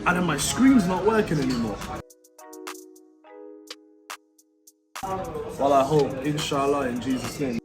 and then my screen's not working anymore. Well, I hope, inshallah, in Jesus' name.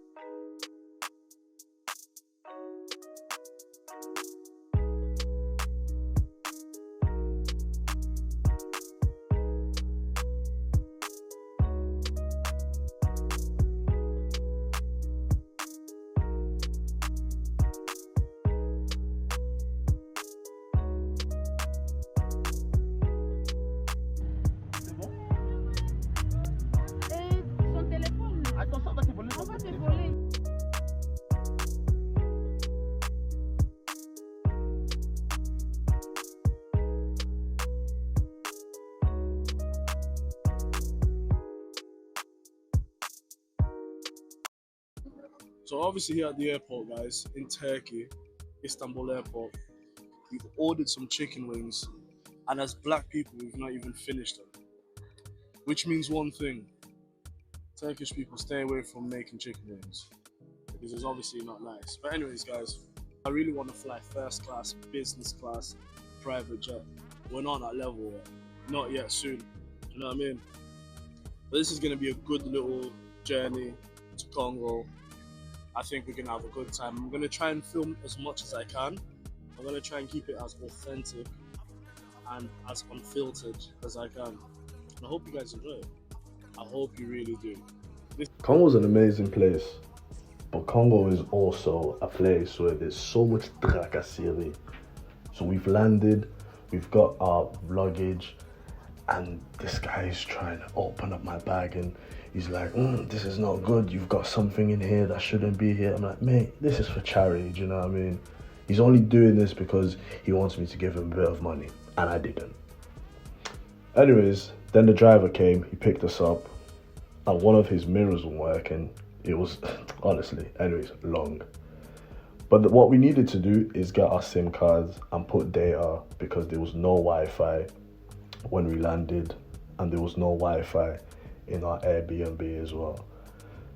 So obviously here at the airport, guys, in Turkey, Istanbul airport, we've ordered some chicken wings, and as black people, we've not even finished them. Which means one thing: Turkish people, stay away from making chicken wings, because it's obviously not nice. But anyways, guys, I really want to fly first class, business class, private jet. We're not on that level yet. Not yet, soon. You know what I mean? But this is going to be a good little journey to Congo. I think we're going to have a good time. I'm going to try and film as much as I can. I'm going to try and keep it as authentic and as unfiltered as I can. And I hope you guys enjoy it. I hope you really do. Congo's an amazing place, but Congo is also a place where there's so much tracasserie. So we've landed, we've got our luggage, and this guy is trying to open up my bag and he's like, this is not good, you've got something in here that shouldn't be here. I'm like, mate, this is for charity, do you know what I mean? He's only doing this because he wants me to give him a bit of money, and I didn't. Anyways, then the driver came, he picked us up, and one of his mirrors wasn't working. It was, honestly, anyways, long. But what we needed to do is get our SIM cards and put data, because there was no Wi-Fi when we landed, and there was no Wi-Fi in our Airbnb as well.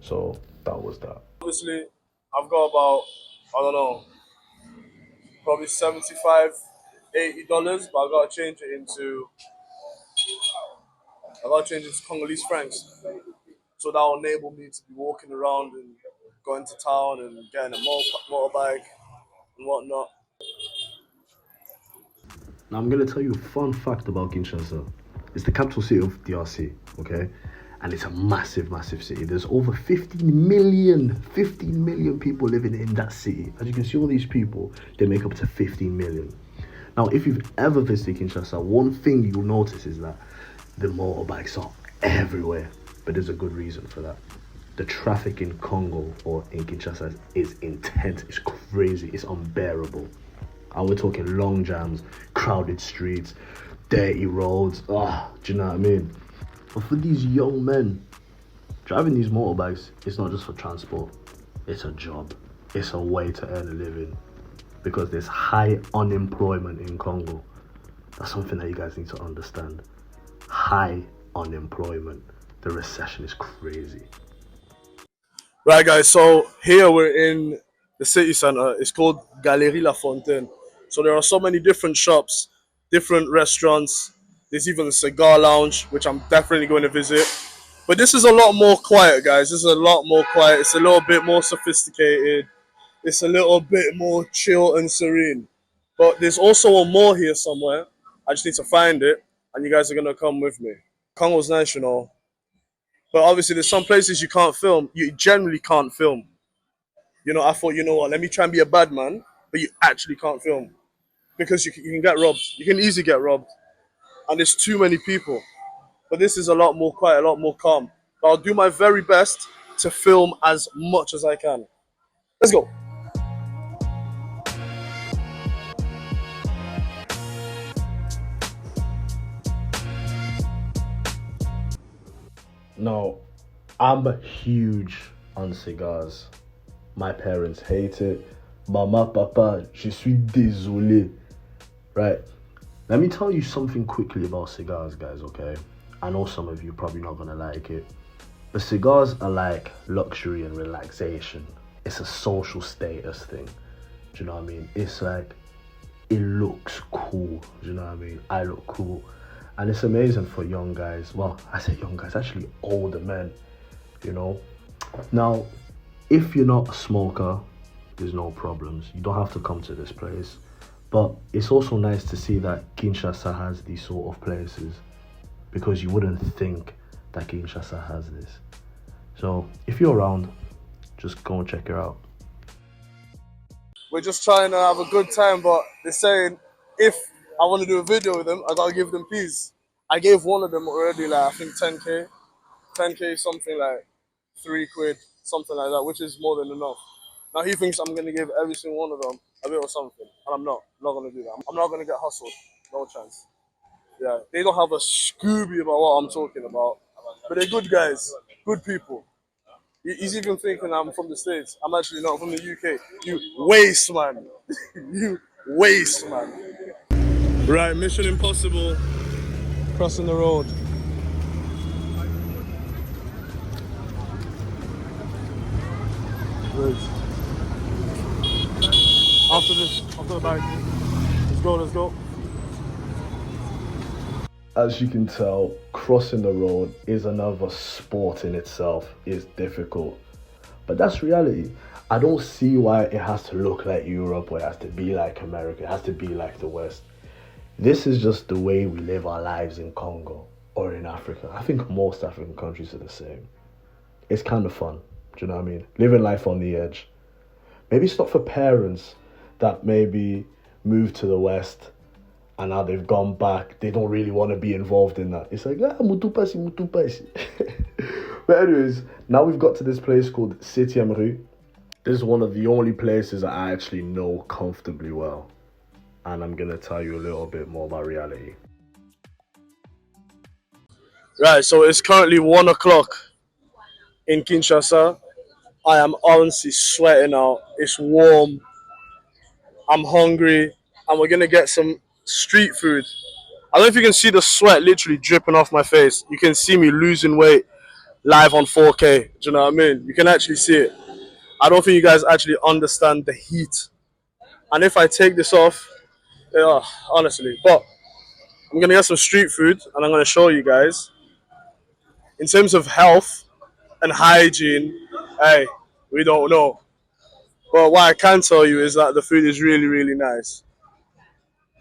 So that was that. Obviously, I've got about, I don't know, probably $75, $80, but I gotta change it into Congolese francs. So that will enable me to be walking around and going to town and getting a motorbike and whatnot. Now I'm gonna tell you a fun fact about Kinshasa. It's the capital city of DRC, okay? And it's a massive, massive city. There's over 15 million people living in that city. As you can see, all these people, they make up to 15 million. Now, if you've ever visited Kinshasa, one thing you'll notice is that the motorbikes are everywhere. But there's a good reason for that. The traffic in Congo or in Kinshasa is intense, it's crazy, it's unbearable. And we're talking long jams, crowded streets, dirty roads, do you know what I mean? But for these young men, driving these motorbikes, it's not just for transport, it's a job. It's a way to earn a living, because there's high unemployment in Congo. That's something that you guys need to understand. High unemployment. The recession is crazy. Right, guys, so here we're in the city center. It's called Galerie La Fontaine. So there are so many different shops, different restaurants. There's even a cigar lounge, which I'm definitely going to visit. But this is a lot more quiet, guys. This is a lot more quiet. It's a little bit more sophisticated. It's a little bit more chill and serene. But there's also a mall here somewhere. I just need to find it, and you guys are going to come with me. Congo's nice, you know. But obviously, there's some places you can't film. You generally can't film. You know, I thought, you know what, let me try and be a bad man, but you actually can't film. Because you can get robbed. You can easily get robbed. And there's too many people. But this is a lot more quiet, a lot more calm. But I'll do my very best to film as much as I can. Let's go. Now, I'm huge on cigars. My parents hate it. Mama, papa, je suis désolé. Right? Let me tell you something quickly about cigars, guys, okay? I know some of you probably not gonna like it. But cigars are like luxury and relaxation. It's a social status thing. Do you know what I mean? It's like it looks cool. Do you know what I mean? I look cool. And it's amazing for young guys. Well, I say young guys, actually older men, you know. Now, if you're not a smoker, there's no problems. You don't have to come to this place. But it's also nice to see that Kinshasa has these sort of places, because you wouldn't think that Kinshasa has this. So if you're around, just go and check it out. We're just trying to have a good time, but they're saying if I want to do a video with them, I gotta give them peas. I gave one of them already, like I think 10k, 10k something like £3, something like that, which is more than enough. Now he thinks I'm gonna give every single one of them a bit or something, and I'm not. I'm not gonna do that. I'm not gonna get hustled. No chance. Yeah, they don't have a Scooby about what I'm talking about, but they're good guys, good people. He's even thinking I'm from the States. I'm actually not from the UK. You waste, man. You waste, man. Right, Mission Impossible, crossing the road. Good. After the bike. Let's go. As you can tell, crossing the road is another sport in itself. It's difficult, but that's reality. I don't see why it has to look like Europe, or it has to be like America, it has to be like the West. This is just the way we live our lives in Congo or in Africa. I think most African countries are the same. It's kind of fun, do you know what I mean? Living life on the edge. Maybe it's not for parents that maybe moved to the West and now they've gone back. They don't really want to be involved in that. It's like, mutupasi, mutupasi. But anyways, now we've got to this place called City Rue. This is one of the only places that I actually know comfortably well. And I'm going to tell you a little bit more about reality. Right, so it's currently 1 o'clock in Kinshasa. I am honestly sweating out. It's warm. I'm hungry. And we're going to get some street food. I don't know if you can see the sweat literally dripping off my face. You can see me losing weight live on 4K. Do you know what I mean? You can actually see it. I don't think you guys actually understand the heat. And if I take this off, yeah, honestly. But I'm going to get some street food and I'm going to show you guys. In terms of health and hygiene, hey, we don't know. But what I can tell you is that the food is really, really nice.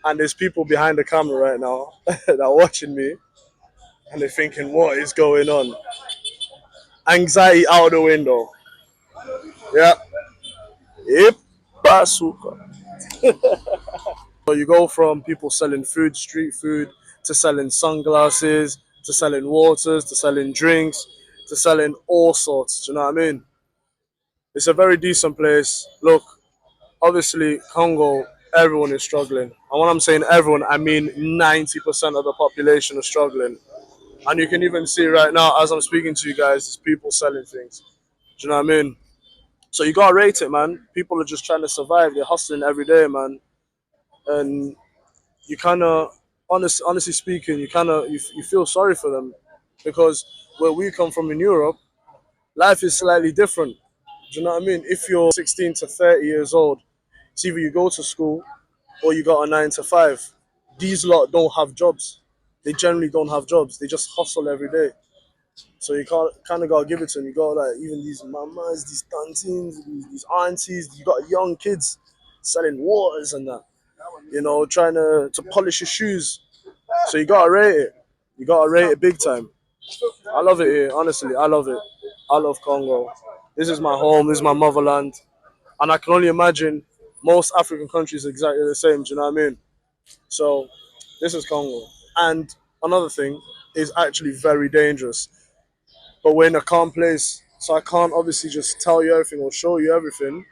And there's people behind the camera right now that are watching me and they're thinking, what is going on? Anxiety out the window. Yeah. Yep. So you go from people selling food, street food, to selling sunglasses, to selling waters, to selling drinks, to selling all sorts. Do you know what I mean? It's a very decent place. Look, obviously, Congo, everyone is struggling. And when I'm saying everyone, I mean 90% of the population is struggling. And you can even see right now, as I'm speaking to you guys, there's people selling things. Do you know what I mean? So you gotta rate it, man. People are just trying to survive. They're hustling every day, man. And you kind of, honestly speaking, you feel sorry for them, because where we come from in Europe, life is slightly different. Do you know what I mean? If you're 16 to 30 years old, it's either you go to school or you got a 9 to 5. These lot don't have jobs. They generally don't have jobs. They just hustle every day. So you kind of gotta give it to them. You got like even these mamas, these tantines, these aunties. You got young kids selling waters and that. You know, trying to polish your shoes. So you gotta rate it. You gotta rate it big time. I love it here, honestly. I love it. I love Congo. This is my home. This is my motherland, and I can only imagine most African countries exactly the same. Do you know what I mean? So this is Congo. And another thing is actually very dangerous. But we're in a calm place, so I can't obviously just tell you everything or show you everything.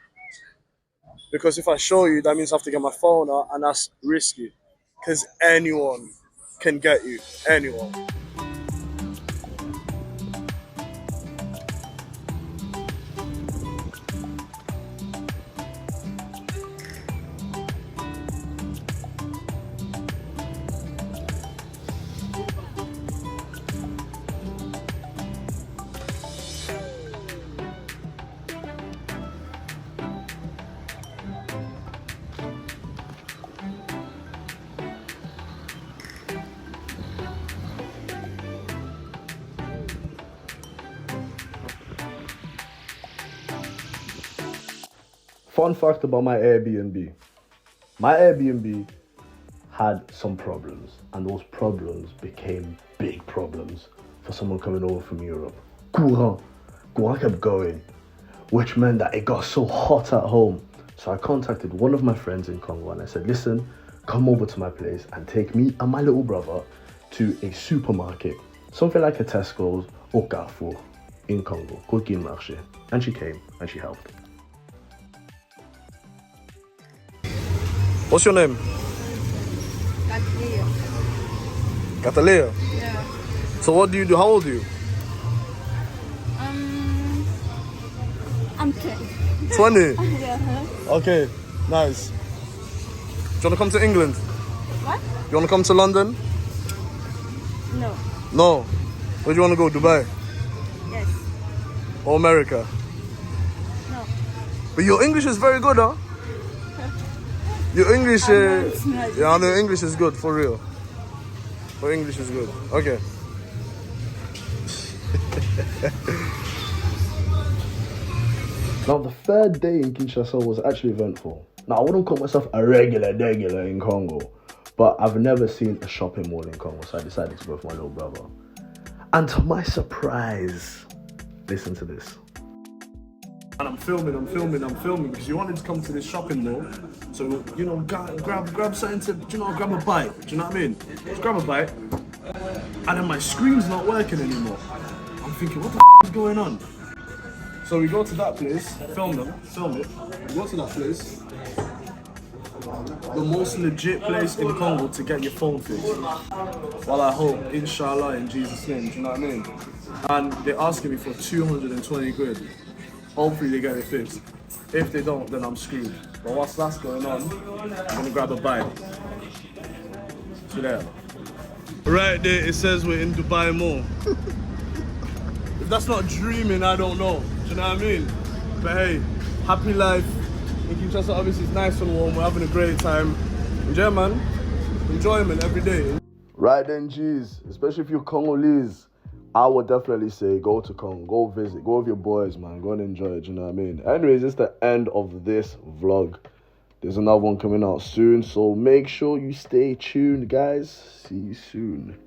Because if I show you, that means I have to get my phone out, and that's risky. Because anyone can get you. Anyone. Fun fact about my Airbnb. My Airbnb had some problems, and those problems became big problems for someone coming over from Europe. Courant kept going, which meant that it got so hot at home. So I contacted one of my friends in Congo and I said, listen, come over to my place and take me and my little brother to a supermarket, something like a Tesco's or Carrefour in Congo, called Kinshasa. And she came and she helped. What's your name? Catalina. Catalina. Yeah. So what do you do? How old are you? I'm 10. 20? Yeah. Okay, nice. Do you want to come to England? What? You want to come to London? No. No. Where do you want to go? Dubai? Yes. Or America? No. But your English is very good, huh? Your English, I know it's not. yeah, I know English is good, for real. Your English is good. Okay. Now, the third day in Kinshasa was actually eventful. Now, I wouldn't call myself a regular in Congo, but I've never seen a shopping mall in Congo, so I decided to go with my little brother. And to my surprise, listen to this. And I'm filming because you wanted to come to this shopping mall. So, you know, grab something to, grab a bite. Do you know what I mean? Just grab a bite. And then my screen's not working anymore. I'm thinking, what the is going on? So we go to that place, film it. We go to that place. The most legit place in Congo to get your phone fixed. Well, I hope, inshallah, in Jesus' name, do you know what I mean? And they're asking me for 220 quid. Hopefully they get it fixed. If they don't, then I'm screwed. But whilst that's going on, I'm gonna grab a bite. See there. Right there, it says we're in Dubai Mall. If that's not dreaming, I don't know. Do you know what I mean? But hey, happy life. In Kinshasa, obviously it's nice and warm. We're having a great time. Enjoy, man. Enjoyment every day. Right then, G's, especially if you're Congolese, I would definitely say go to Congo, go visit, go with your boys, man. Go and enjoy it, you know what I mean? Anyways, it's the end of this vlog. There's another one coming out soon, so make sure you stay tuned, guys. See you soon.